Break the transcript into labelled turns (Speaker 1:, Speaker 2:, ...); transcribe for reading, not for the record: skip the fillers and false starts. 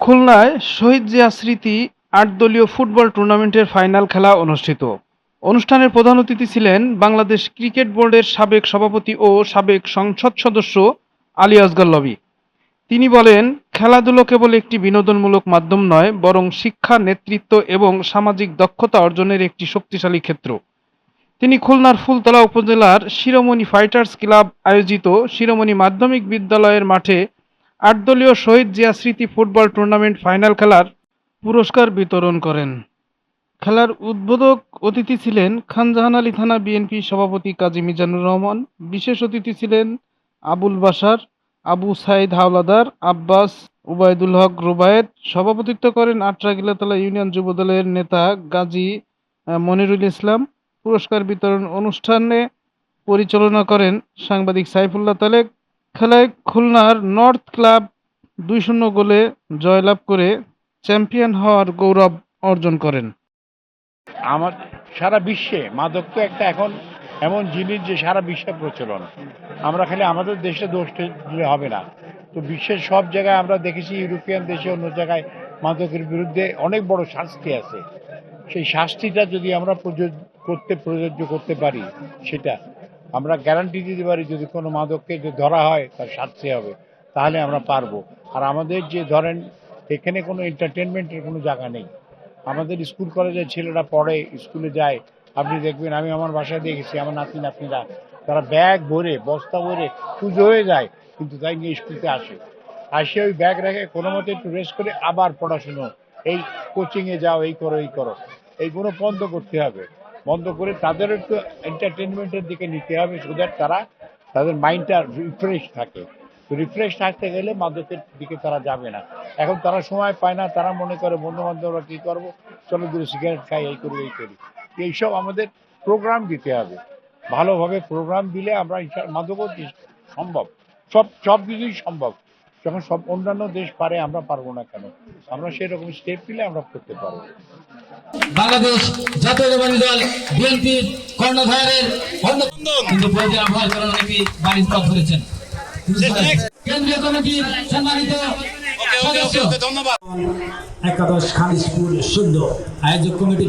Speaker 1: খুলনায় শহীদ জিয়া স্মৃতি ৮ দলীয় ফুটবল টুর্নামেন্টের ফাইনাল খেলা অনুষ্ঠিত। অনুষ্ঠানের প্রধান অতিথি ছিলেন বাংলাদেশ ক্রিকেট বোর্ডের সাবেক সভাপতি ও সাবেক সংসদ সদস্য আলী আসগর লবি। তিনি বলেন, খেলাধুলা কেবল একটি বিনোদনমূলক মাধ্যম নয়, বরং শিক্ষা, নেতৃত্ব এবং সামাজিক দক্ষতা অর্জনের একটি শক্তিশালী ক্ষেত্র। তিনি খুলনার ফুলতলা উপজেলার শিরোমণি ফাইটার্স ক্লাব আয়োজিত শিরোমণি মাধ্যমিক বিদ্যালয়ের মাঠে ৮ দলীয় শহীদ জিয়া স্মৃতি ফুটবল টুর্নামেন্ট ফাইনাল খেলার পুরস্কার বিতরণ করেন। খেলার উদ্বোধক অতিথি ছিলেন খানজাহান আলী থানা বিএনপি সভাপতি কাজী মিজানুর রহমান। বিশেষ অতিথি ছিলেন আবুল বাশার, আবু সাইদ হাওলাদার, আব্বাস, উবায়দুল হক রুবায়েত। সভাপতিত্ব করেন আট্রাগিলাতলা ইউনিয়ন যুবদলের নেতা গাজী মনিরুল ইসলাম। পুরস্কার বিতরণ অনুষ্ঠানে পরিচালনা করেন সাংবাদিক সাইফুল্লাহ তালেক। খেলায় খুলনার নর্থ ক্লাব ২-০ গোলে জয়লাভ করে চ্যাম্পিয়ন হওয়ার গৌরব অর্জন করেন।
Speaker 2: আমার সারা বিশ্বে মাদক তো একটা এখন এমন জিনিস যে সারা বিশ্বে প্রচলন। আমরা খালি আমাদের দেশে দোষ দিলে হবে না, তো বিশ্বের সব জায়গায় আমরা দেখেছি, ইউরোপিয়ান দেশে অন্য জায়গায় মাদকের বিরুদ্ধে অনেক বড় শাস্তি আছে। সেই শাস্তিটা যদি আমরা প্রযোজ্য করতে পারি, সেটা আমরা গ্যারান্টি দিতে পারি, যদি কোনো মাদককে যে ধরা হয় তার শাস্তি হবে, তাহলে আমরা পারবো। আর আমাদের যে ধরেন এখানে কোনো এন্টারটেনমেন্টের কোনো জায়গা নেই। আমাদের স্কুল কলেজের ছেলেরা পড়ে, স্কুলে যায়, আপনি দেখবেন, আমি আমার বাসায় দেখেছি, আমার নাতি নাতনিরা তারা ব্যাগ ভরে, বস্তা ভরে পুজো হয়ে যায়, কিন্তু তাই নিয়ে স্কুলতে আসে ওই ব্যাগ রেখে কোনো মতে একটু রেস্ট করে আবার পড়াশুনো, এই কোচিংয়ে যাও, এই করো এই করো। এইগুলো বন্ধ করতে হবে, বন্ধ করে তাদের একটু এন্টারটেনমেন্টের দিকে নিতে হবে, সো দ্যাট তারা তাদের মাইন্ডটা রিফ্রেশ থাকে। তো রিফ্রেশ থাকতে গেলে মাদকের দিকে তারা যাবে না। এখন তারা সময় পায় না, তারা মনে করে বন্ধু বান্ধবরা কী করবো, চলো দূরে সিগারেট খাই, এই করি এই করি। এইসব আমাদের প্রোগ্রাম দিতে হবে, ভালোভাবে প্রোগ্রাম দিলে আমরা মাদকও সম্ভব, সব সব কিছুই সম্ভব। যখন সব অন্যান্য দেশ পারে, আমরা পারবো না কেন? আমরা সেরকম স্টেপ নিলে আমরা করতে পারবো।
Speaker 3: বাংলাদেশ জাতীয়তাবাদী দল বিএনপির কর্ণধারের কিন্তু প্রয়োজন আবহাওয়ার কারণে নাকি বাড়ির পথ ধরেছেন। কেন্দ্রীয় কমিটির সম্মানিত সদস্য, ধন্যবাদ। একাদশ খালিশপুর ০ আয়োজক কমিটি